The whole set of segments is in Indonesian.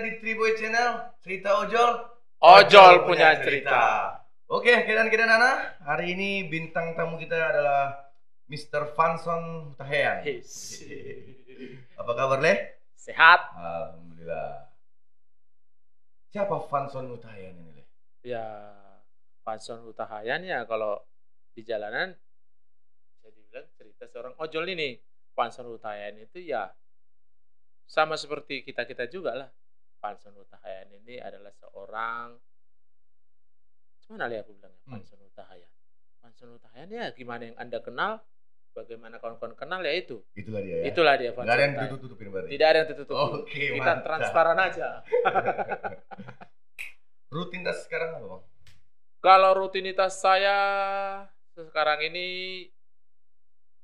di Triboy Channel, cerita ojol. Ojol punya cerita. Oke, kita Nana. Hari ini bintang tamu kita adalah Mr. Vanson Hutahian. Apa kabar, Le? Sehat. Alhamdulillah. Siapa Vanson Hutahian ini, Le? Ya, Vanson Hutahian ya kalau di jalanan bisa dibilang cerita seorang ojol ini. Vanson Hutahian itu ya sama seperti kita-kita juga lah. Vanson Hutahian ini adalah seorang, gimana ya aku bilangnya, Vanson Hutahian. Vanson Hutahian ya gimana yang Anda kenal, bagaimana kawan-kawan kenal ya itu. Itulah dia ya. Itulah dia Vanson Nggak ada yang Hutahian. tutup-tutupin berarti. Tidak ada yang tutup. Oke, Kita mantap. transparan aja. Rutinitas sekarang apa, Bang? Kalau rutinitas saya sekarang ini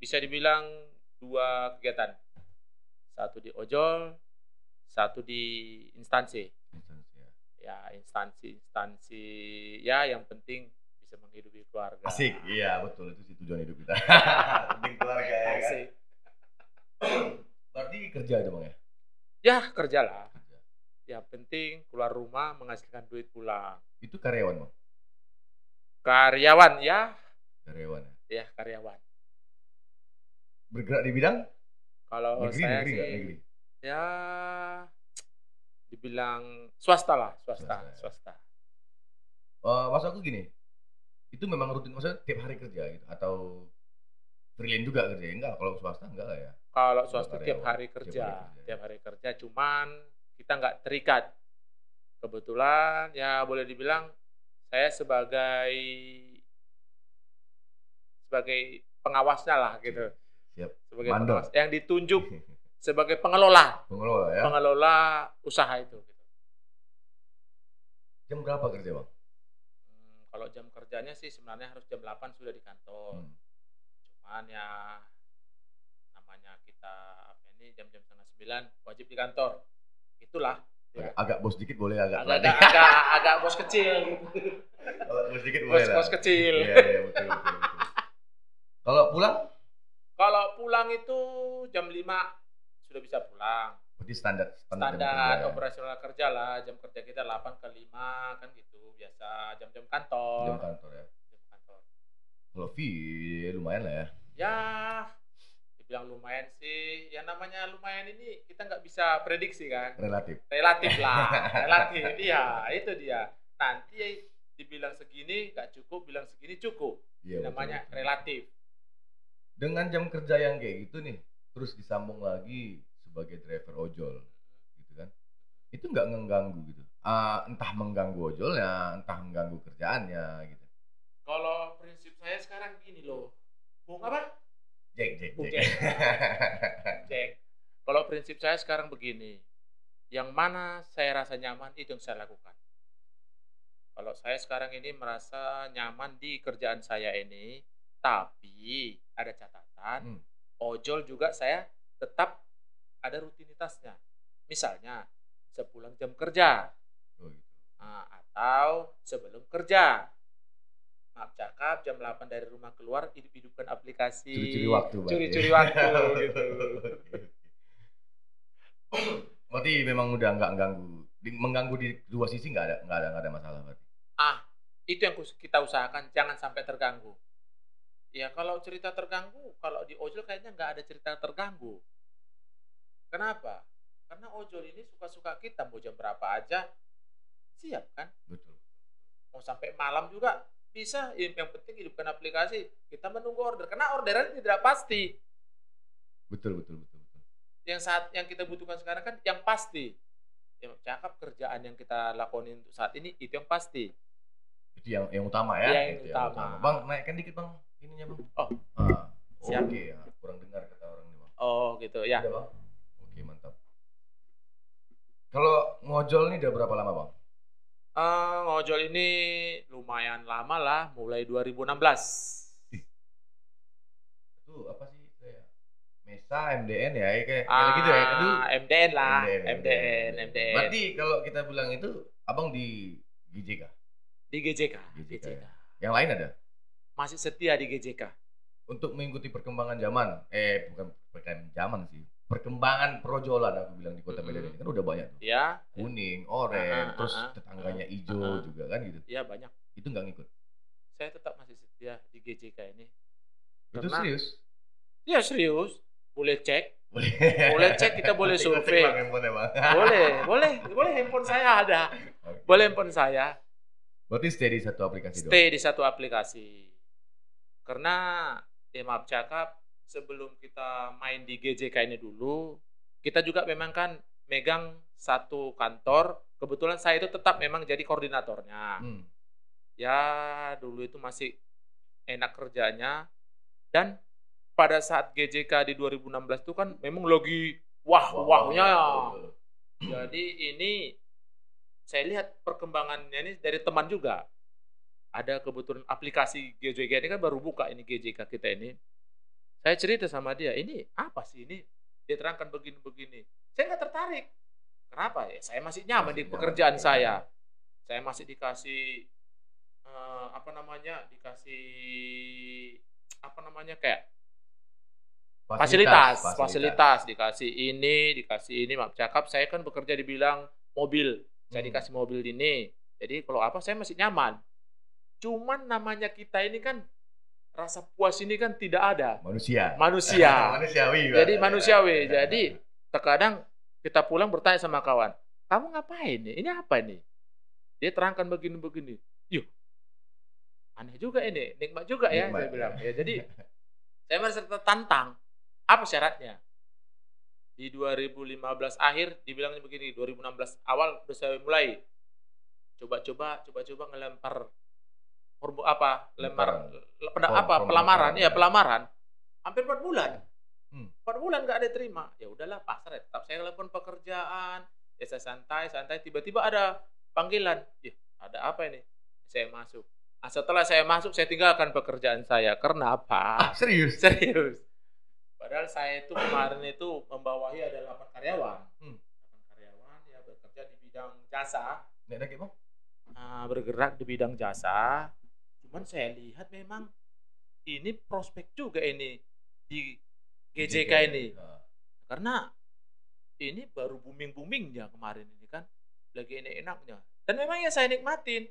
bisa dibilang 2 kegiatan. Satu di ojol, satu di instansi. Ya, instansi ya yang penting bisa menghidupi keluarga. Asik, iya betul, itu sih tujuan hidup kita. Penting keluarga ya kan? Asik. Berarti kerja itu, Bang ya? Ya, kerjalah. Yang penting keluar rumah menghasilkan duit pulang. Itu karyawan, Bang? Karyawan ya. Karyawan ya? Ya, karyawan. Bergerak di bidang? Kalau Negeri, saya negeri sih nggak? Negeri? ya dibilang swasta lah, swasta. Maksud aku gini, itu memang rutin, maksudnya tiap hari kerja gitu? Atau freelance juga kerja? Enggak, kalau swasta enggak lah ya? Kalau Kalau swasta tiap karyawan, hari kerja, tiap hari tiap hari kerja, cuman kita nggak terikat. Kebetulan ya boleh dibilang saya sebagai pengawasnya lah gitu. Siap. Sebagai Mandor. pengawas yang ditunjuk sebagai pengelola Pengelola ya? usaha itu gitu. Jam berapa kerja, Bang? Kalau jam kerjanya sih sebenarnya harus jam 8 sudah di kantor. Cuman ya namanya kita ini jam-jam setengah 9 wajib di kantor. Itulah. Ya. Agak bos dikit boleh, agak bos kecil gitu. Bos dikit boleh lah. Bos kecil. Iya, betul. Kalau pulang? Kalau pulang itu jam 5 sudah bisa pulang. Berarti standar operasional kerja lah. Jam kerja kita 8 ke 5 kan gitu. Biasa jam-jam kantor. Jam kantor ya. Kalau fee lumayan lah ya. Ya, dibilang lumayan sih. Yang namanya lumayan ini kita nggak bisa prediksi kan. Relatif lah. Relatif. Iya, itu dia. Nanti dibilang segini nggak cukup, bilang segini cukup. Iya, namanya betul. Relatif. Dengan jam kerja yang kayak gitu nih, terus disambung lagi sebagai driver ojol, gitu kan? Itu nggak mengganggu gitu? Entah mengganggu ojolnya, entah mengganggu kerjaannya, gitu. Kalau prinsip saya sekarang gini loh, Bung apa? Jack. Kalau prinsip saya sekarang begini, yang mana saya rasa nyaman itu yang saya lakukan. Kalau saya sekarang ini merasa nyaman di kerjaan saya ini, tapi ada catatan, ojol juga saya tetap ada rutinitasnya. Misalnya sepulang jam kerja, atau sebelum kerja. Maaf cakap, jam 8 dari rumah keluar, hidup-hidupkan aplikasi. Curi-curi waktu gitu. Berarti memang udah nggak mengganggu di dua sisi, nggak ada masalah berarti. Itu yang kita usahakan, jangan sampai terganggu. Ya kalau cerita terganggu, kalau di ojol kayaknya nggak ada cerita terganggu. Kenapa? Karena ojol ini suka-suka kita, mau jam berapa aja siap kan? Betul. Mau sampai malam juga bisa. Yang penting hidupkan aplikasi. Kita menunggu order, karena orderan tidak pasti. Betul. Yang kita butuhkan sekarang kan yang pasti. Yang cakap kerjaan yang kita lakukan untuk saat ini itu yang pasti. Itu yang utama ya? Yang utama. Bang, naikkan dikit Bang ininya Bang. Siap. Oke, kurang dengar kata orang ini Bang. Gitu ya. Udah, Bang. Oke, mantap. Kalau ngojol ini udah berapa lama Bang? Ngojol ini lumayan lama lah, mulai 2016. Itu apa sih? Kayak Mesa, MDN ya? Kayak gitu ya? Itu MDN lah. MDN. Berarti kalau kita bilang itu abang di GJK? Di GJK. Yang lain ada? Masih setia di GJK. Untuk mengikuti perkembangan zaman, bukan perkembangan zaman sih, perkembangan projolan aku bilang di Kota Medan Mm-mm. ini kan udah banyak tuh. Ya, Kuning, ah, oranye, ah, terus ah, tetangganya ah, hijau ah. juga kan gitu. Ya banyak. Itu nggak ngikut. Saya tetap masih setia di GJK ini Itu karena serius. ya serius, boleh cek, Boleh. boleh cek, kita boleh Gotik Bang survei, handphonenya Bang. boleh handphone saya ada, Oke. boleh handphone saya. Berarti stay di satu aplikasi doang. Stay di satu aplikasi. Karena ya maaf cakap, sebelum kita main di GJK ini dulu, kita juga memang kan megang satu kantor. Kebetulan saya itu tetap memang jadi koordinatornya. Ya dulu itu masih enak kerjanya. Dan pada saat GJK di 2016 itu kan memang lagi wah-wahnya. Jadi ini saya lihat perkembangannya ini dari teman juga. Ada kebetulan aplikasi GJK ini kan baru buka ini GJK kita ini. Saya cerita sama dia, ini apa sih ini? Dia terangkan begini-begini. Saya nggak tertarik. Kenapa ya? Saya masih nyaman di pekerjaan saya. Saya masih dikasih kayak fasilitas, dikasih ini, maaf cakap, saya kan bekerja di bidang mobil. Saya dikasih mobil ini. Jadi kalau apa saya masih nyaman. Cuman namanya kita ini kan rasa puas ini kan tidak ada. Manusia. Manusiawi. Jadi manusiawi. Jadi terkadang kita pulang bertanya sama kawan, kamu ngapain nih? Ini apa nih? Dia terangkan begini-begini. Yuk, aneh juga ini, nikmat juga ya, saya bilang. Ya, jadi saya merasa tertantang. Apa syaratnya? Di 2015 akhir dibilangnya begini, 2016 awal udah saya mulai coba-coba ngelempar pelamaran hampir 4 bulan. 4 bulan nggak ada terima. Ya udahlah, pasrah ya. Tetap saya lakukan pekerjaan. Ya saya santai, tiba-tiba ada panggilan. Ya, ada apa ini? Saya masuk. Nah, setelah saya masuk, saya tinggalkan pekerjaan saya. Karena apa? Serius. Padahal saya itu kemarin itu membawahi ada 8 karyawan. 8 karyawan ya bekerja di bidang jasa. Bergerak di bidang jasa. Cuman saya lihat memang ini prospek juga ini di GJK ini. Karena ini baru booming-boomingnya kemarin ini kan. Lagi enak-enaknya. Dan memang ya saya nikmatin.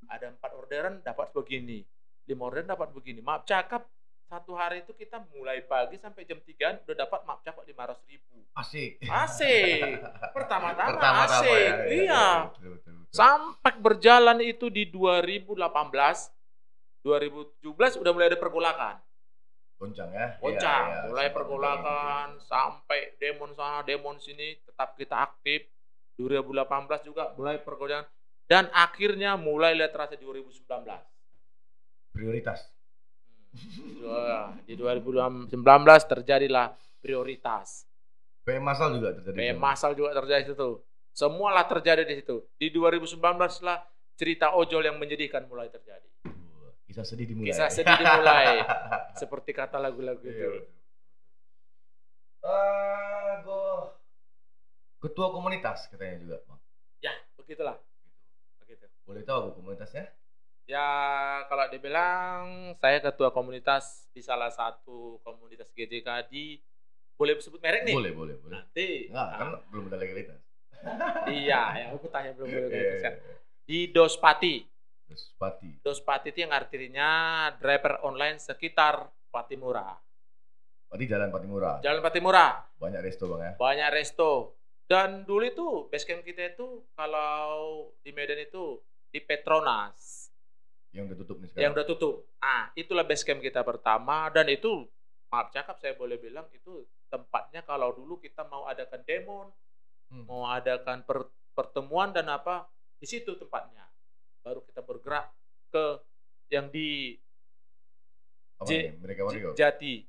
Ada 4 orderan dapat begini. 5 orderan dapat begini. Maaf cakap, satu hari itu kita mulai pagi sampai jam 3 udah dapat maaf cakap 500.000. Asik. Pertama-tama asik. Ya, iya. Betul. Sampai berjalan itu di 2018, 2017 udah mulai ada pergolakan. Goncang ya. Goncang, mulai pergolakan sampai demon sana, demon sini, tetap kita aktif. 2018 juga mulai pergolakan dan akhirnya mulai lihat terasa 2019. Prioritas. Di 2019 terjadilah prioritas. PM Masal juga terjadi situ. Semualah terjadi di situ. Di 2019 lah cerita ojol yang menyedihkan mulai terjadi. Kisah sedih dimulai. Seperti kata lagu-lagu itu. Ketua komunitas katanya juga, Bang. Ya, begitulah. Begitu. Boleh tahu komunitasnya? Ya, kalau dibilang saya ketua komunitas di salah satu komunitas GJK di, boleh sebut merek nih? Boleh. Nanti. Kan belum ada legalitas. Iya, yang aku tanya belum boleh legalitas. Di Dospati. Dospati itu yang artinya driver online sekitar Patimura. Di Jalan Patimura. Banyak resto, Bang ya. Banyak resto. Dan dulu itu basecamp kita itu kalau di Medan itu di Petronas. Yang udah tutup nih sekarang. Yang udah tutup. Itulah basecamp kita pertama dan itu maaf cakap saya boleh bilang itu tempatnya kalau dulu kita mau adakan demo, mau adakan pertemuan dan apa, di situ tempatnya. Baru kita bergerak ke yang di Jati.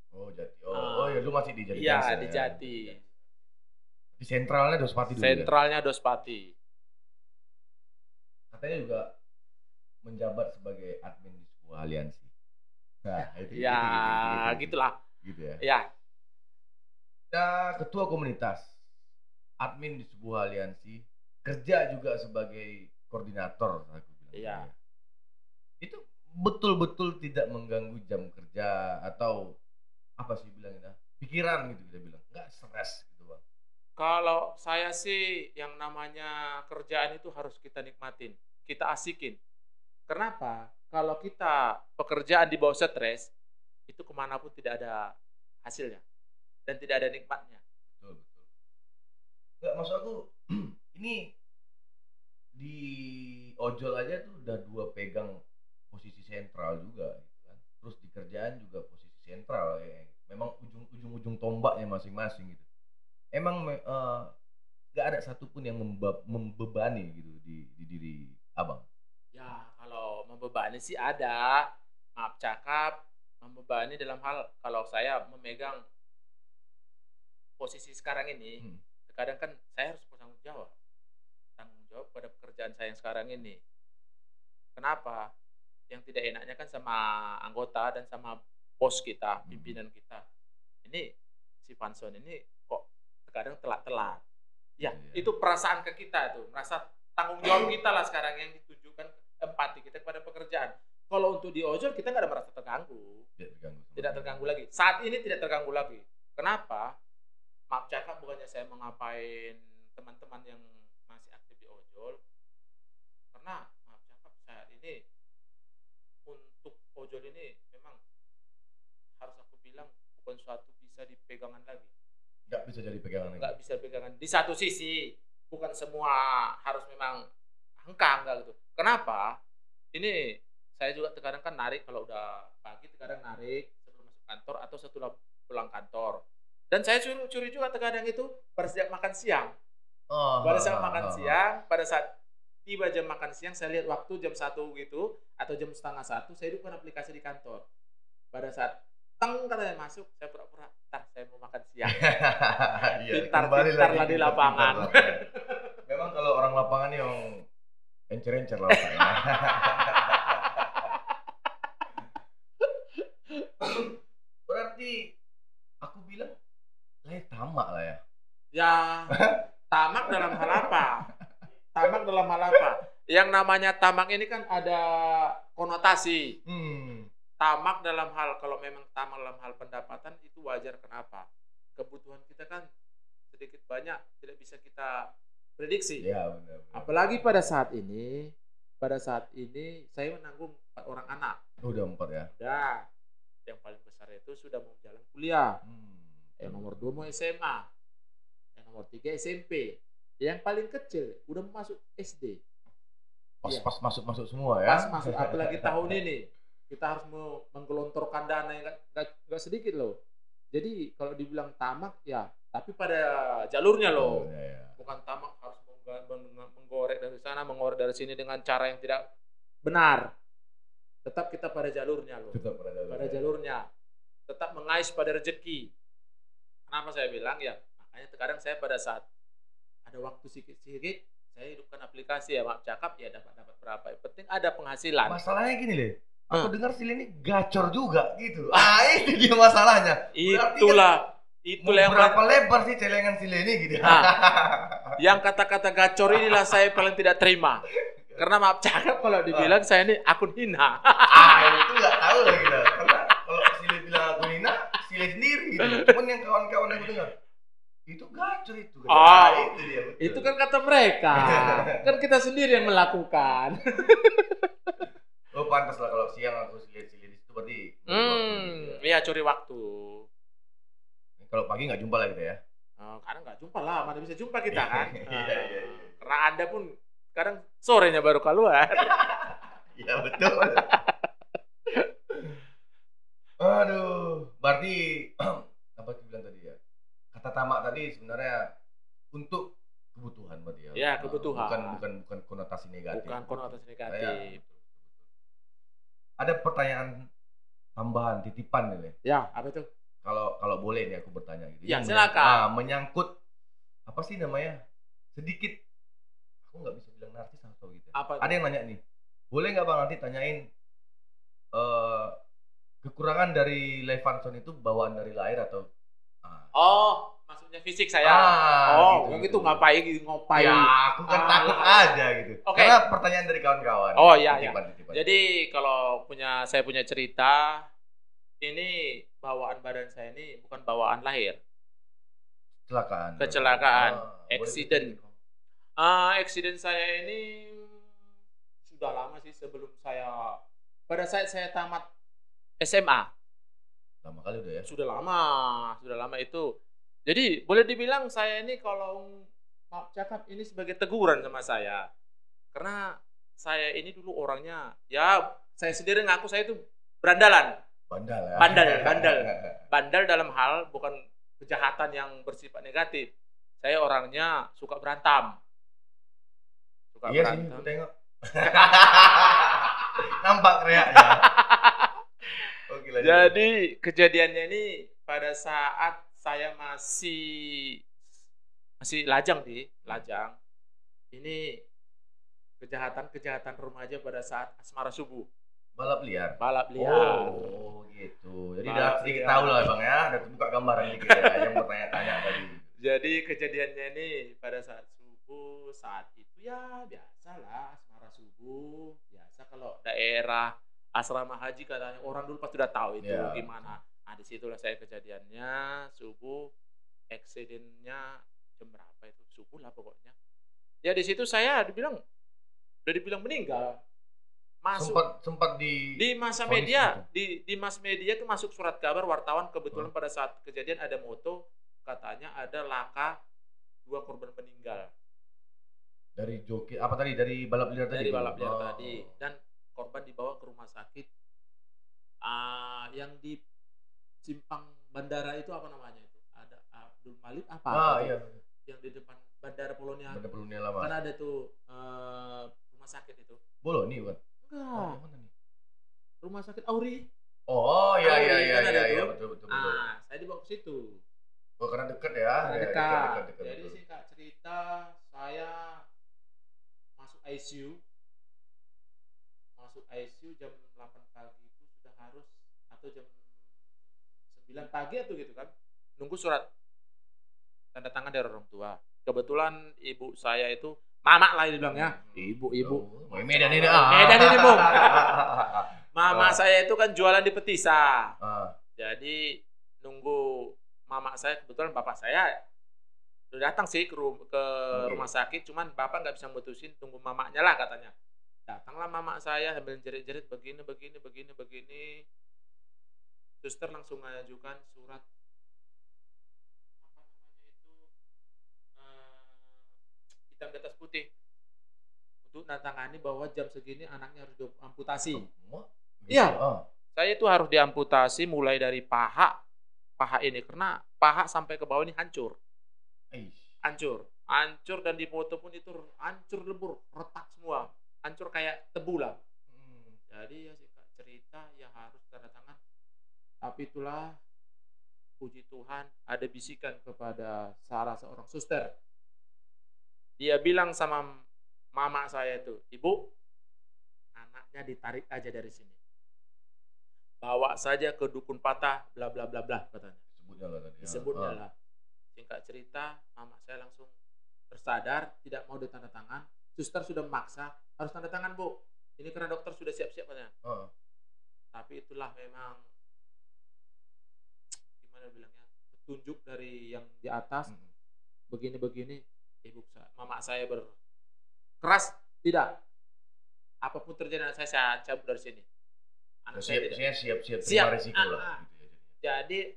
Ya lu masih di Jati. Iya, di Jati. Di sentralnya Dospati dulu. Dospati. Katanya juga menjabat sebagai admin di sebuah aliansi. Nah, itu. Gitulah. Gitu ya. Ya. Ketua komunitas, admin di sebuah aliansi, kerja juga sebagai koordinator, aku bilang. Iya. Itu betul-betul tidak mengganggu jam kerja atau apa sih bilangnya? Pikiran gitu kita bilang. Enggak stres gitu. Kalau saya sih yang namanya kerjaan itu harus kita nikmatin, kita asikin. Kenapa? Kalau kita pekerjaan di bawah stres, itu kemanapun tidak ada hasilnya dan tidak ada nikmatnya. Betul, betul. Enggak, maksud aku ini di ojol aja tuh udah 2 pegang posisi sentral juga gitu kan. Terus di kerjaan juga posisi sentral ya. Memang ujung tombaknya masing-masing gitu. Emang nggak ada satupun yang membebani gitu di diri abang. Ya, kalau membebani sih ada. Maaf cakap, membebani dalam hal kalau saya memegang posisi sekarang ini, terkadang kan saya harus bertanggung jawab. Tanggung jawab pada pekerjaan saya yang sekarang ini. Kenapa? Yang tidak enaknya kan sama anggota dan sama bos kita, pimpinan kita. Ini si Vanson ini kok terkadang telat-telat. Ya, itu perasaan ke kita tuh, merasa tanggung jawab kita lah sekarang yang ditujukan empati kita kepada pekerjaan. Kalau untuk di ojol kita nggak ada merasa terganggu. Tidak terganggu lagi. Saat ini tidak terganggu lagi. Kenapa? Maaf cakap, bukannya saya mengapain teman-teman yang masih aktif di ojol. Karena maaf cakap saat ini untuk ojol ini memang harus aku bilang bukan suatu bisa dipegangan lagi. Nggak bisa jadi pegangan lagi. Nggak bisa pegangan. Di satu sisi bukan semua harus memang hengkang nggak gitu. Kenapa? Ini saya juga terkadang kan narik kalau udah pagi, terkadang narik sebelum masuk kantor atau setelah pulang kantor. Dan saya curi juga terkadang itu pada saat makan siang. Pada saat makan siang, pada saat tiba jam makan siang, saya lihat waktu jam 1 gitu atau jam setengah 1, saya hidupkan aplikasi di kantor. Pada saat katanya masuk, saya pura-pura, ntar saya mau makan siang. Pintar-pintar lah di lapangan. Memang kalau orang lapangan yang encer-encer lah lapangan. Berarti aku bilang tamak lah ya. Ya, tamak dalam hal apa? Tamak dalam hal apa? Yang namanya tamak ini kan ada konotasi. Tamak dalam hal, kalau memang tamak dalam hal pendapatan itu wajar. Kenapa? Kebutuhan kita kan sedikit banyak tidak bisa kita prediksi. Ya, benar. Apalagi pada saat ini saya menanggung 4 orang anak. Udah 4 ya? Udah. Yang paling besar itu sudah mau jalan kuliah. Yang nomor 2 mau SMA. Yang nomor 3 SMP. Yang paling kecil udah mau masuk SD. Pas masuk semua ya? Pas masuk, apalagi tahun ini. Kita harus menggelontorkan dana yang gak sedikit loh. Jadi kalau dibilang tamak ya, tapi pada jalurnya loh. Bukan tamak harus menggorek dari sana, menggorek dari sini dengan cara yang tidak benar. Tetap kita pada jalurnya loh. Pada jalurnya. Tetap mengais pada rezeki. Kenapa saya bilang ya? Makanya terkadang saya pada saat ada waktu sedikit-sedikit, saya hidupkan aplikasi ya, maaf cakap ya dapat berapa. Yang penting ada penghasilan. Masalahnya gini loh. Aku dengar Sile ini gacor juga gitu. Itu dia masalahnya. Itulah yang berapa lebar sih celengan Sile ini gitu. Yang kata-kata gacor inilah saya paling tidak terima. Karena maaf cakap kalau dibilang saya ini akun hina. Itu nggak tahu lah gitu. Karena kalau Sile bilang akun hina, Sile sendiri gitu. Cuman yang kawan-kawan aku dengar itu gacor itu. Itu dia. Betul. Itu kan kata mereka. Kan kita sendiri yang melakukan. Oh pantas lah kalau siang aku lihat Sile di situ berarti. Iya curi waktu. Kalau pagi nggak jumpa lah gitu ya? Kadang nggak jumpa lah, mana bisa jumpa kita kan? Iya. Karena Anda pun kadang sorenya baru keluar. Iya betul. Aduh, berarti apa tu bilang tadi ya? Kata tamak tadi sebenarnya untuk kebutuhan berarti ya? Ya kebutuhan. Bukan konotasi negatif. Bukan konotasi negatif. Ada pertanyaan tambahan titipan nih. Ya, apa itu? Kalau boleh nih aku bertanya gitu. Ya, silakan. Menyangkut apa sih namanya? Sedikit aku nggak bisa bilang narsis atau gitu. Apa ada yang nanya nih. Boleh nggak Bang nanti tanyain kekurangan dari Levanson itu bawaan dari lahir atau maksudnya fisik saya. Gitu ngapain. Ya, aku kan takut aja gitu. Okay. Karena pertanyaan dari kawan-kawan. Titipan. Jadi kalau saya punya cerita, ini bawaan badan saya ini bukan bawaan lahir. Kecelakaan, boleh accident. ceritain. Accident saya ini sudah lama sih, sebelum pada saat saya tamat SMA. Lama kali udah ya. Sudah lama itu. Jadi boleh dibilang saya ini, kalau maaf cakap, ini sebagai teguran sama saya. Karena saya ini dulu orangnya, ya saya sendiri ngaku saya itu berandalan. Bandal ya. Bandal dalam hal bukan kejahatan yang bersifat negatif. Saya orangnya suka berantem. Iya sih, aku tengok. Nampak reaknya. Jadi kejadiannya ini pada saat saya masih lajang. Ini kejahatan remaja pada saat asmara subuh. Balap liar. Oh gitu. Jadi udah sedikit tahu lah Bang ya, udah buka gambaran dikit ya yang bertanya-tanya tadi. Jadi kejadiannya ini pada saat subuh, saat itu ya biasalah asmara subuh. Biasa kalau daerah asrama haji katanya orang dulu pasti udah tahu itu gimana. Nah, disitulah saya kejadiannya subuh, accident-nya jam berapa itu, subuh lah pokoknya. Ya di situ saya udah dibilang meninggal. Sempat di masa media di mass media itu masuk surat kabar wartawan. Kebetulan pada saat kejadian ada moto katanya ada laka 2 korban meninggal dari joki apa tadi, dari balap liar tadi. Dan korban dibawa ke rumah sakit yang di simpang bandara itu, apa namanya itu, ada Abdul Malik iya. Yang di depan Bandara Polonia lama. kan ada tuh rumah sakit itu. Boloni bukan? Enggak. Mana nih? Rumah sakit Auri. Oh iya betul. Saya dibawa ke situ. Oh, karena dekat ya. Dekat. Jadi singkat cerita, saya masuk ICU jam 8 pagi itu sudah harus, atau jam 9 pagi atau gitu kan, nunggu surat tanda tangan dari orang tua. Kebetulan ibu saya itu mama lah dibilangnya. Ibu. Medan ini Bung. Mama saya itu kan jualan di Petisa. Jadi nunggu mama saya, kebetulan bapak saya udah datang sih ke rumah sakit, cuman bapak nggak bisa mutusin, tunggu mamanya lah katanya. Datanglah mama saya sambil jerit-jerit begini. Suster langsung mengajukan surat hitam di atas putih untuk natangani bahwa jam segini anaknya harus diamputasi. Iya. Saya itu harus diamputasi mulai dari paha ini, karena paha sampai ke bawah ini hancur, dan di foto pun itu hancur lebur, retak semua, hancur kayak tebu lah. Jadi ya singkat cerita ya harus tanda tangan. Tapi itulah puji Tuhan, ada bisikan kepada salah seorang suster. Dia bilang sama mama saya itu, ibu, anaknya ditarik aja dari sini, bawa saja ke dukun patah, bla bla bla bla katanya. Disebutnya lah. Singkat cerita, mama saya langsung tersadar, tidak mau ditanda tangan. Suster sudah memaksa, harus tanda tangan bu. Ini karena dokter sudah siap-siap katanya. Tapi itulah memang gimana bilangnya, petunjuk dari yang di atas. Begini. Mama saya berkeras, tidak. Apapun terjadi saya cabut dari sini. Anak saya siap resiko lah. Jadi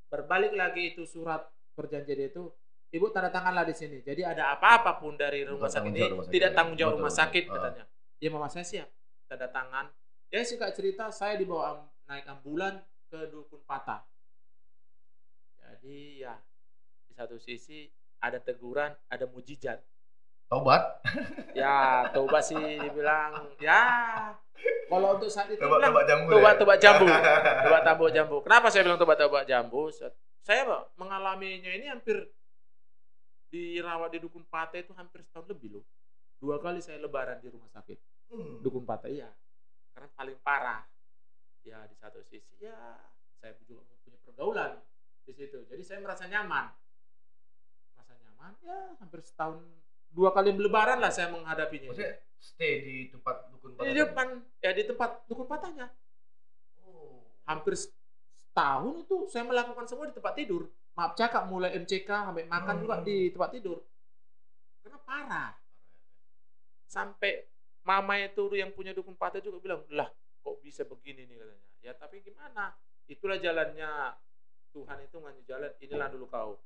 berbalik lagi itu surat perjanjian itu, ibu tanda tanganlah di sini. Jadi ada apa-apa pun dari rumah sakit ini tidak tanggung jawab rumah sakit katanya. Ya mama saya siap tanda tangan. Ya singkat cerita, saya dibawa naik ambulan ke dukun patah. Jadi ya di satu sisi ada teguran, ada mujizat. Taubat? Ya, taubat sih dibilang. Ya, kalau untuk saat itu tobat jambu. Kenapa saya bilang tobat jambu? Saya mengalaminya ini hampir dirawat di dukun patah itu hampir setahun lebih loh. 2 kali saya lebaran di rumah sakit. Dukun patah, iya. Karena paling parah. Ya, di satu sisi ya saya juga mempunyai pergaulan di situ. Jadi saya merasa nyaman. Ya hampir setahun 2 kali lebaran lah saya menghadapinya. Maksudnya stay di tempat dukun patah? Di tempat dukun patahnya. Hampir setahun itu saya melakukan semua di tempat tidur. maaf cakap mulai MCK sampai makan juga di tempat tidur. Karena parah. Sampai mama itu yang punya dukun patah juga bilang, lah kok bisa begini nih katanya. Ya tapi gimana? Itulah jalannya Tuhan itu ngasih jalan. Inilah dulu kau.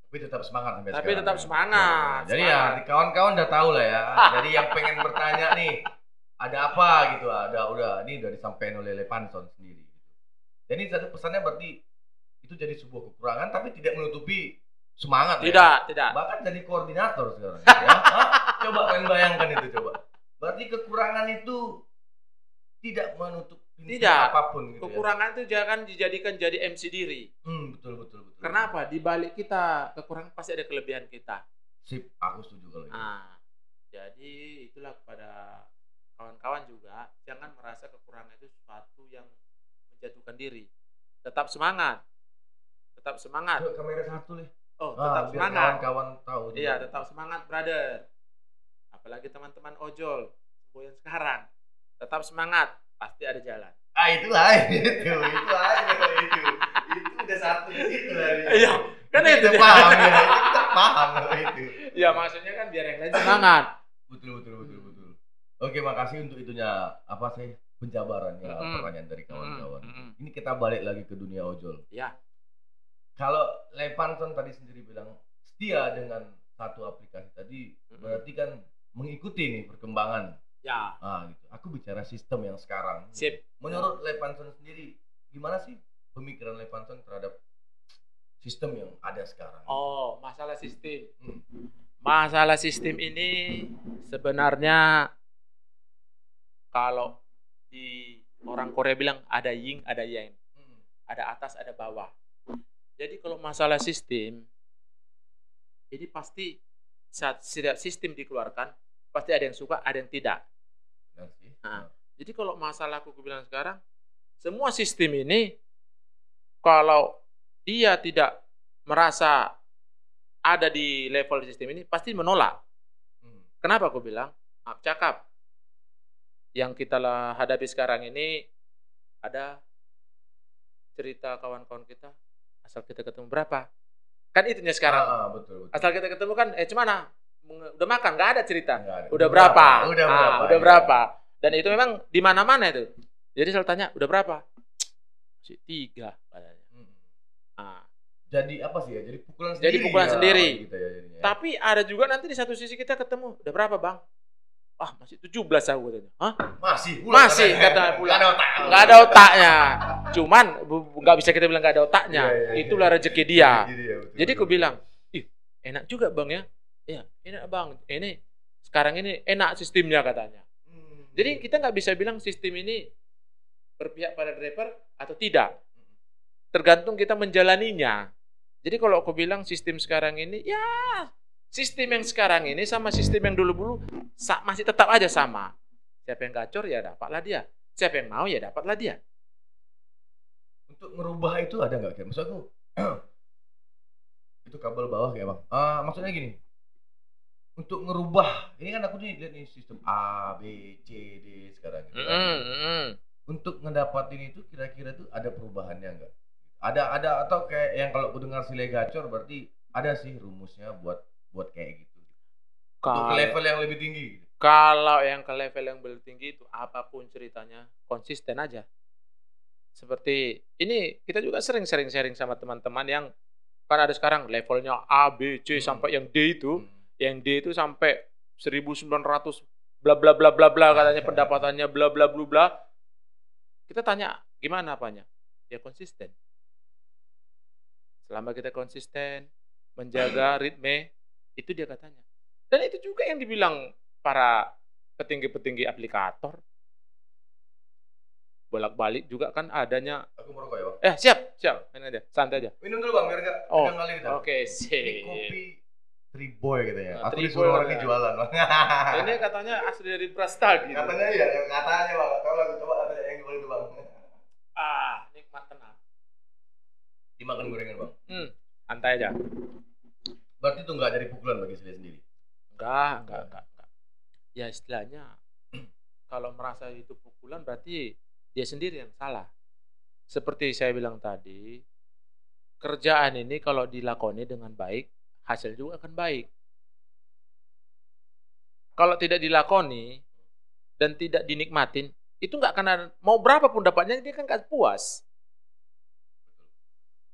Tapi tetap semangat sampai Tapi sekarang. tetap ya. semangat. Jadi ya kawan-kawan udah tahu lah ya. Jadi yang pengen bertanya nih, ada apa gitu, ini udah disampaikan oleh Lepanson sendiri. Jadi satu pesannya berarti itu jadi sebuah kekurangan tapi tidak menutupi semangat. Tidak. Bahkan jadi koordinator sekarang. Ya. Coba kalian bayangkan itu coba. Berarti kekurangan itu tidak menutup apapun gitu. Kekurangan itu jangan dijadikan jadi MC diri. Betul. Kenapa? Di balik kita kekurangan pasti ada kelebihan kita. Sip, aku setuju kalau itu. Jadi itulah kepada kawan-kawan juga, jangan merasa kekurangan itu sesuatu yang menjatuhkan diri. Tetap semangat. Coba kamera satu nih. Tetap semangat. Kawan-kawan tahu. Iya, tetap semangat, brother. Apalagi teman-teman ojol yang sekarang. Tetap semangat, pasti ada jalan. Itu aja. Itu udah satu di situ lah. Iya, kan itu paham ya. Kita paham itu. Ya maksudnya kan biar yang lain semangat. Betul. Oke, makasih untuk itunya apa sih penjabarannya pertanyaan dari kawan-kawan. Ini kita balik lagi ke dunia ojol. Ya. Kalau Lepanson tadi sendiri bilang setia dengan satu aplikasi tadi, berarti kan mengikuti nih perkembangan. Ya. Gitu. Aku bicara sistem yang sekarang. Sip. Menurut Lepanson sendiri, gimana sih pemikiran Lepanson terhadap sistem yang ada sekarang? Masalah sistem. Masalah sistem ini sebenarnya kalau di orang Korea bilang ada yin, ada yang. Ada atas, ada bawah. Jadi kalau masalah sistem, ini pasti saat sistem dikeluarkan, pasti ada yang suka, ada yang tidak. Jadi kalau masalah aku bilang sekarang, semua sistem ini, kalau dia tidak merasa ada di level sistem ini, pasti menolak. Kenapa aku bilang? Maaf cakap. Yang kita hadapi sekarang ini, ada cerita kawan-kawan kita, asal kita ketemu berapa? Kan itunya sekarang. Betul. Asal kita ketemu kan, cemana? Udah makan? Nggak ada cerita. Udah berapa? Udah berapa? Dan itu memang di mana-mana itu. Jadi saya tanya, udah berapa? Masih 3 katanya. Jadi apa sih ya? Jadi pukulan sendiri. Jadi pukulan sendiri. Gitu ya, jadinya. Tapi ada juga nanti di satu sisi kita ketemu, udah berapa bang? Masih 17 aku katanya. Masih katanya pula. Nggak ada otaknya. Cuman nggak bisa kita bilang nggak ada otaknya. Itulah rezeki dia. Jadi aku bilang, enak juga bang ya. Iya, enak bang. Ini sekarang ini enak sistemnya katanya. Jadi kita nggak bisa bilang sistem ini berpihak pada driver atau tidak. Tergantung kita menjalaninya. Jadi kalau aku bilang sistem sekarang ini, ya sistem yang sekarang ini sama sistem yang dulu-dulu masih tetap aja sama. Siapa yang gacor ya dapatlah dia. Siapa yang mau ya dapatlah dia. Untuk merubah itu ada nggak? Maksud aku, itu kabel bawah kayak bang. Maksudnya gini, untuk ngerubah, ini kan aku lihat nih sistem A, B, C, D sekarang. Gitu, Untuk ngedapatin itu kira-kira tuh ada perubahannya nggak? Ada atau kayak yang kalau aku dengar sile gacor berarti ada sih rumusnya buat kayak gitu. Untuk ke level yang lebih tinggi. Kalau yang ke level yang lebih tinggi itu apapun ceritanya konsisten aja. Seperti ini kita juga sering sharing sama teman-teman yang kan ada sekarang levelnya A, B, C sampai yang D itu. Yang D itu sampai 1900 bla bla bla bla bla katanya pendapatannya bla bla bla bla. Kita tanya gimana apanya? Ya konsisten. Selama kita konsisten menjaga ritme, itu dia katanya. Dan itu juga yang dibilang para petinggi-petinggi aplikator. Bolak-balik juga kan adanya. Aku merokok ya bang. Siap. Main aja, santai aja. Minum dulu bang, biar nggak pegang kali kita. Oke, sip. Ini kopi Triboy katanya. Aku Triboy disuruh orang ini jualan bang. Ini katanya asli dari Brastagi. Katanya iya, katanya bang. Kalau aku coba katanya yang jual itu bang. Nikmat tenang. Dimakan gorengan bang. Santai aja. Berarti itu nggak jadi pukulan bagi saya sendiri? Enggak. Ya istilahnya kalau merasa itu pukulan berarti dia sendiri yang salah. Seperti saya bilang tadi, kerjaan ini kalau dilakoni dengan baik, hasil juga akan baik. Kalau tidak dilakoni dan tidak dinikmatin, itu nggak akan ada, mau berapapun dapatnya dia kan nggak puas.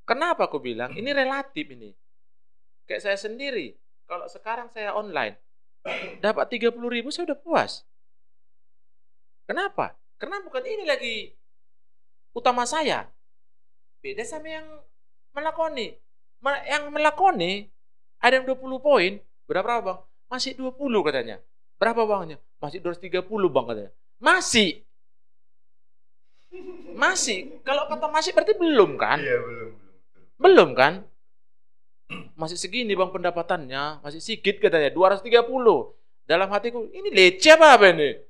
Kenapa aku bilang ini relatif ini? Kayak saya sendiri, kalau sekarang saya online dapat 30.000 saya udah puas. Kenapa? Karena bukan ini lagi utama saya. Beda sama yang melakoni. Yang melakoni ada yang 20 poin, berapa bang? Masih 20 katanya. Berapa bangnya? Masih 230 bang katanya. Masih. Kalau kata masih berarti belum kan? Iya, belum. Belum kan? Masih segini bang pendapatannya, masih sedikit katanya, 230. Dalam hatiku, ini lece apa ini?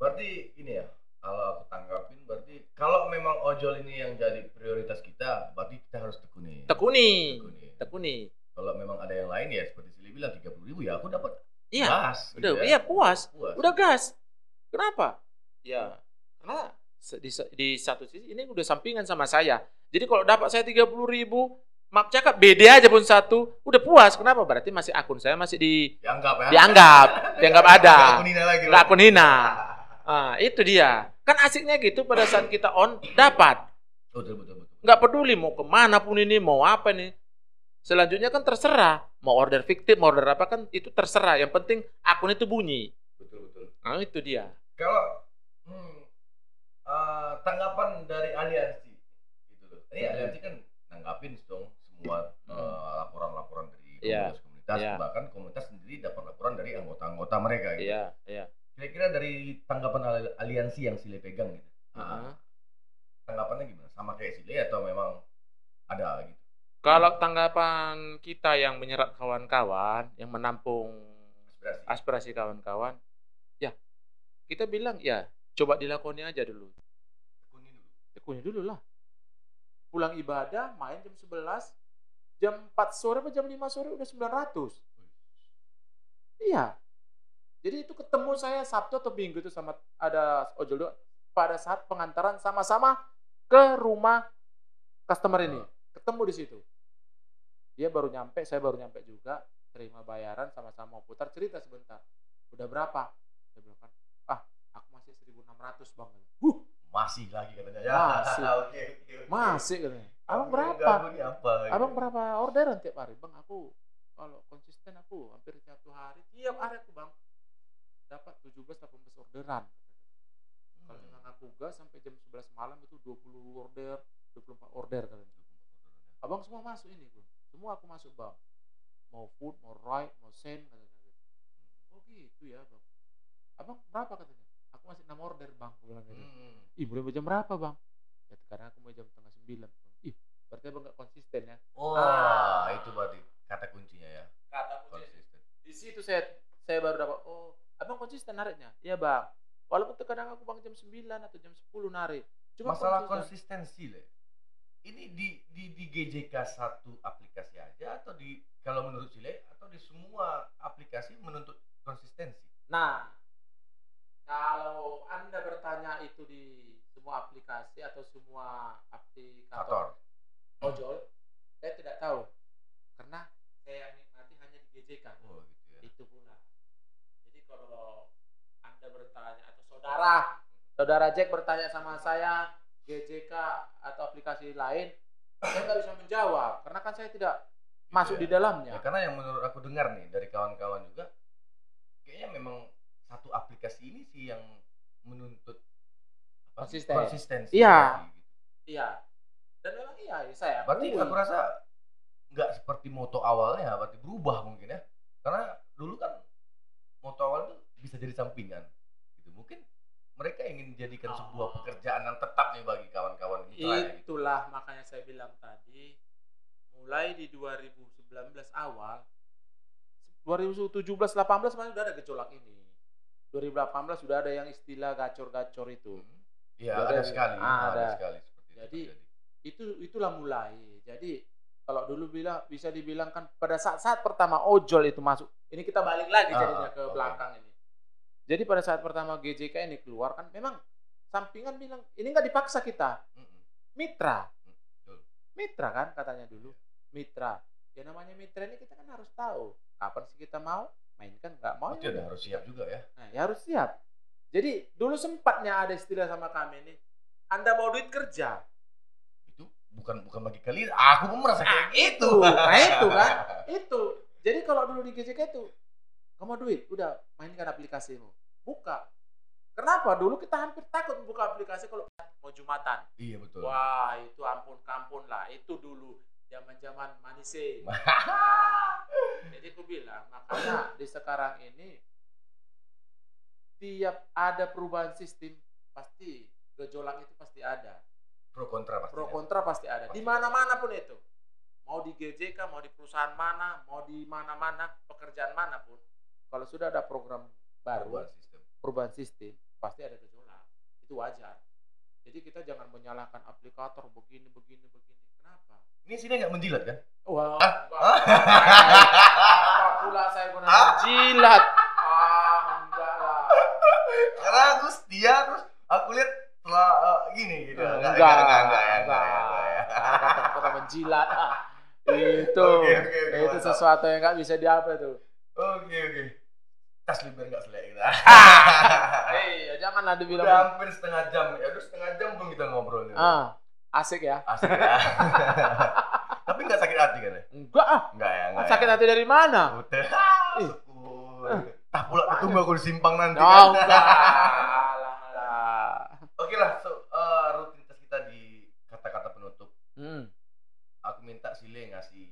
Berarti ini ya, kalau aku tanggapin berarti kalau memang ojol ini yang jadi prioritas kita, berarti kita harus tekuni. Tekuni. Kalau memang ada yang lain ya seperti Sili bilang 30.000 ya aku dapat Iya, gas. udah, gitu ya. iya puas. Udah gas. Kenapa? Ya, karena di satu sisi ini udah sampingan sama saya. Jadi kalau dapat saya 30.000, maaf cakap beda aja pun satu, udah puas. Kenapa? Berarti masih akun saya masih dianggap ada. Nggak akun hina. Nah, itu dia. Kan asiknya gitu pada saat kita on dapat. Betul. Nggak peduli mau kemana pun ini, mau apa nih. Selanjutnya kan terserah. Mau order fiktif, mau order apa kan itu terserah. Yang penting akun itu bunyi. Betul. Nah itu dia. Kalau tanggapan dari aliansi gitu loh. Ini aliansi kan nanggapin dong semua laporan-laporan dari komunitas. Bahkan komunitas sendiri dapat laporan dari anggota-anggota mereka gitu. Iya. Kira-kira dari tanggapan aliansi yang Sile pegang gitu. Tanggapannya gimana? Sama kayak Sile atau memang ada gitu? Kalau tanggapan kita yang menyerap kawan-kawan, yang menampung aspirasi kawan-kawan, ya kita bilang ya coba dilakoni aja dulu. Tekuni dulu lah. Pulang ibadah, main jam 11, jam 4 sore atau jam 5 sore udah 900. Iya. Jadi itu ketemu saya Sabtu atau Minggu itu sama ada ojol pada saat pengantaran sama-sama ke rumah customer ini. Ketemu di situ. Dia baru nyampe, saya baru nyampe juga, terima bayaran sama-sama mau putar, cerita sebentar. Udah berapa? Saya bilang kan, aku masih 1.600 bang. Masih lagi katanya ya. Masih katanya. Abang berapa? Abang berapa orderan tiap hari? Bang aku kalau konsisten aku hampir tiap hari aku bang dapat 17-18 orderan. Kalau dengan aku gas sampai jam 11 malam itu 20 order, 24 order katanya. Abang semua masuk ini bang. Semua aku masuk bang. Mau food, mau ride, mau send katanya. Oh gitu ya bang. Abang berapa katanya? Aku masih 6 order bang. Aku bilang gitu. Ih mulai jam berapa bang? Ya sekarang aku mau jam 8:30. Ih berarti abang gak konsisten ya. Itu berarti kata kuncinya ya. Kata kunci. Di situ saya baru dapat. Oh abang konsisten nariknya. Iya bang. Walaupun terkadang aku bang jam 9 atau jam 10 narik. Cuma masalah konsistensi le. Ini di GJK satu aplikasi aja atau kalau menurut Sile atau di semua aplikasi menuntut konsistensi? Nah, kalau Anda bertanya itu di semua aplikasi atau semua aplikator ojol, saya tidak tahu. Karena saya nikmati hanya di GJK. Oh, gitu ya. Itu pula. Jadi kalau Anda bertanya atau saudara Jack bertanya sama saya GJK atau aplikasi lain, saya nggak bisa menjawab karena kan saya tidak masuk di dalamnya. Ya, karena yang menurut aku dengar nih dari kawan-kawan juga, kayaknya memang satu aplikasi ini sih yang menuntut konsistensi. Iya. Iya. Dan memang iya saya. Berarti aku rasa nggak seperti moto awalnya, berarti berubah mungkin ya. Karena dulu kan moto awal itu bisa jadi sampingan. Gitu. Mungkin mereka ingin jadikan sebuah pekerjaan yang tetap nih bagi kawan-kawan mitra. Itulah gitu. Makanya saya bilang tadi, mulai di 2019 awal, 2017-18 masih udah ada gejolak ini. 2018 sudah ada yang istilah gacor-gacor itu. Iya, ada sekali. Ada sekali seperti jadi itulah mulai. Jadi kalau dulu bisa dibilang kan pada saat pertama ojol itu masuk, ini kita balik lagi jadinya ke belakang ini. Jadi pada saat pertama GJK ini keluar kan memang sampingan bilang ini nggak dipaksa kita, mitra. Mitra kan katanya dulu. Mitra. Ya namanya mitra ini kita kan harus tahu kapan sih kita mau mainkan, nggak mau Berarti ya ada udah. harus siap juga ya. Nah, ya harus siap. Jadi dulu sempatnya ada istilah sama kami ini, Anda mau duit kerja. Itu bukan bagi kalian. Aku pun merasa kayak gitu. Nah itu kan, itu. Jadi kalau dulu di GJK itu, kamu duit, udah mainkan aplikasimu, buka. Kenapa? Dulu kita hampir takut buka aplikasi kalau mau Jumatan. Iya betul. Wah itu ampun kampun lah, itu dulu zaman-zaman manise. Nah, jadi aku bilang, makanya di sekarang ini tiap ada perubahan sistem pasti gejolak itu pasti ada. Pro kontra pasti. Pro kontra pasti ada. Di mana-mana pun itu. Mau di GJK, mau di perusahaan mana, mau di mana-mana, pekerjaan manapun. Kalau sudah ada program baru, perubahan sistem, pasti ada gejolak. Itu wajar. Jadi kita jangan menyalahkan aplikator begini. Kenapa? Ini sini nggak menjilat kan? Wah, apa pula saya pernah menjilat? Enggak lah. Karena aku setia terus aku lihat setelah gini gitu. Enggak kata menjilat. Itu itu sesuatu yang nggak bisa diapa itu. Oke. Tas liber nggak selek kita. Iya, janganlah dibilang. Udah hampir setengah jam. Ya udah setengah jam belum kita ngobrol. Asik ya. Asik ya. Tapi nggak sakit hati kan ya? Enggak ah. Enggak ya. Sakit hati dari mana? Udah. Tak pula ketemu aku di simpang nanti. Oh, enggak. Oke lah, rutinitas kita di kata-kata penutup. Aku minta Sile ngasih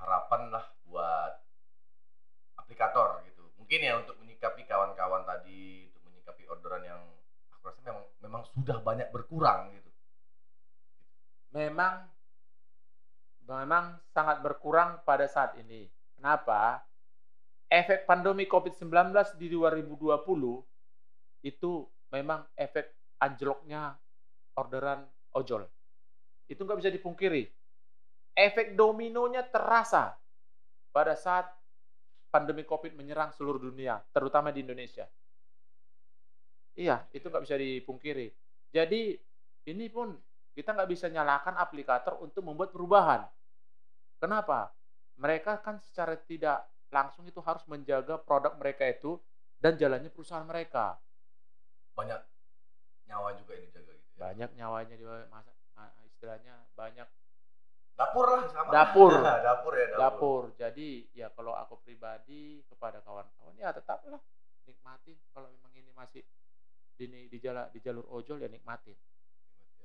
harapan lah buat aplikator gitu. Mungkin ya untuk menyikapi kawan-kawan tadi, untuk menyikapi orderan yang aku rasa memang sudah banyak berkurang gitu. Memang sangat berkurang pada saat ini. Kenapa? Efek pandemi COVID-19 di 2020 itu memang efek anjloknya orderan ojol. Itu nggak bisa dipungkiri. Efek dominonya terasa pada saat pandemi COVID menyerang seluruh dunia, terutama di Indonesia. Iya, itu nggak bisa dipungkiri. Jadi ini pun kita nggak bisa nyalakan aplikator untuk membuat perubahan. Kenapa? Mereka kan secara tidak langsung itu harus menjaga produk mereka itu dan jalannya perusahaan mereka. Banyak nyawa juga yang dijaga gitu. Banyak nyawanya di istilahnya banyak. Dapur lah sama. Dapur. Jadi ya kalau aku pribadi kepada kawan-kawan ya tetaplah nikmatin. Kalau memang ini masih di jalur ojol ya nikmatin.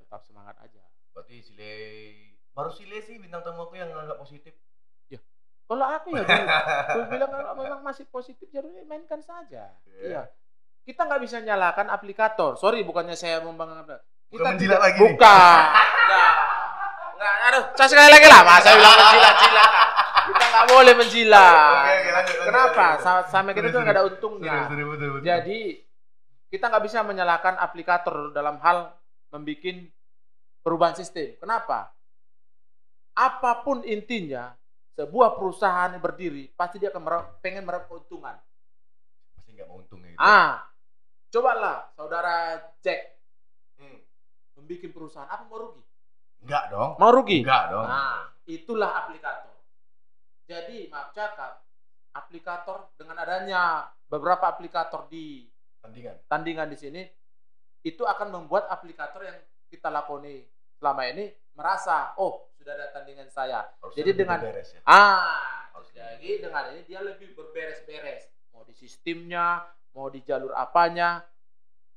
Tetap semangat aja. Berarti baru Sile sih bintang tamu aku yang nggak positif. Ya, kalau aku ya gue bilang kalau memang masih positif ya mainkan saja. Iya. Kita nggak bisa nyalakan aplikator. Sorry, bukannya saya membanggakan. Kita menjilat lagi. Bukan. Enggak. Aduh, saya sekali lagi lah. Masa bilang menjilat-jilat. Kita nggak boleh menjilat. Oke, lanjut. Kenapa? Sama kita tuh nggak ada untungnya. Betul. Jadi kita nggak bisa menyalahkan aplikator dalam hal membuat perubahan sistem. Kenapa? Apapun intinya, sebuah perusahaan yang berdiri pasti dia akan pengen meraup keuntungan. Pasti nggak mau untung gitu. Cobalah saudara Jack membuat perusahaan, apa mau rugi? Enggak dong. Mau rugi? Enggak dong. Nah, itulah aplikator. Jadi maaf cakap, aplikator dengan adanya beberapa aplikator di tandingan di sini, itu akan membuat aplikator yang kita lakoni selama ini merasa, oh sudah ada tandingan saya. Jadi dengan beres, ya? jadi dengan ini dia lebih berberes-beres, mau di sistemnya, mau di jalur apanya.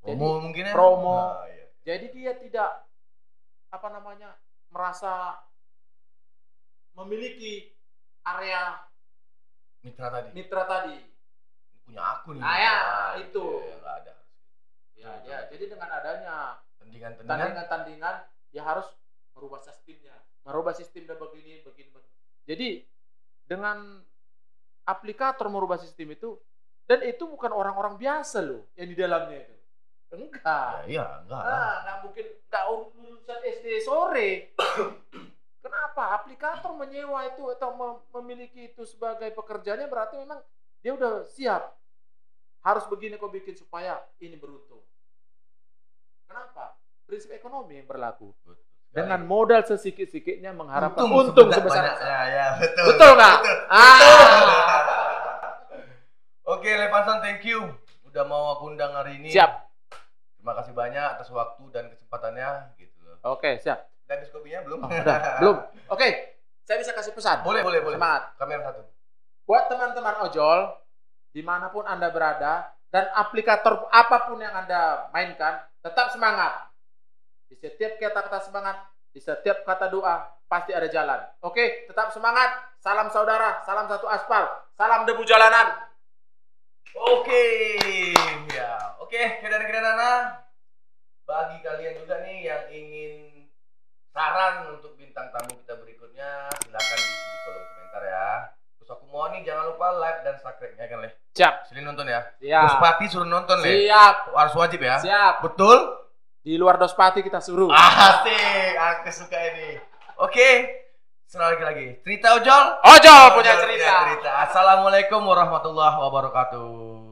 Promo mungkin ya? Promo. Iya. Jadi dia tidak merasa memiliki area mitra tadi. Punya aku nih. Itu. Enggak ada. Ya, jadi dengan adanya tandingan ya harus merubah sistemnya. Merubah sistem dan begini. Jadi dengan aplikator merubah sistem itu, dan itu bukan orang-orang biasa loh yang di dalamnya itu. Enggak. Enggak. Enggak mungkin enggak urusan SD sore. Kenapa? Aplikator menyewa itu atau memiliki itu sebagai pekerjaannya berarti memang dia udah siap. Harus begini kau bikin supaya ini beruntung. Kenapa? Prinsip ekonomi yang berlaku. dengan modal sesikit-sikitnya mengharapkan untung untung sebesar. Ya, betul. Betul nggak? Oke, Lepasan, thank you udah mau aku undang hari ini. Siap. Terima kasih banyak atas waktu dan kesempatannya gitu loh. Oke, siap. Dan kopinya belum? Udah, belum. Oke, saya bisa kasih pesan. Boleh. Semangat. Kamera satu. Buat teman-teman ojol, dimanapun Anda berada, dan aplikator apapun yang Anda mainkan, tetap semangat. Di setiap kata-kata semangat, di setiap kata doa, pasti ada jalan. Oke, tetap semangat. Salam saudara, salam satu aspal, salam debu jalanan. Oke, ya. Oke, Kedana. Bagi kalian juga nih yang ingin saran untuk bintang tamu kita berikutnya, silakan diisi di kolom komentar ya. Terus aku mau nih jangan lupa like dan subscribe-nya kan, Leh. Siap. Sini nonton ya. Siap. Dospati suruh nonton, Leh. Siap. Harus wajib ya. Siap. Betul? Di luar Dospati kita suruh. Asik, aku suka ini. Oke, sekali lagi. Cerita ojol? Ojol punya cerita. Assalamualaikum warahmatullahi wabarakatuh.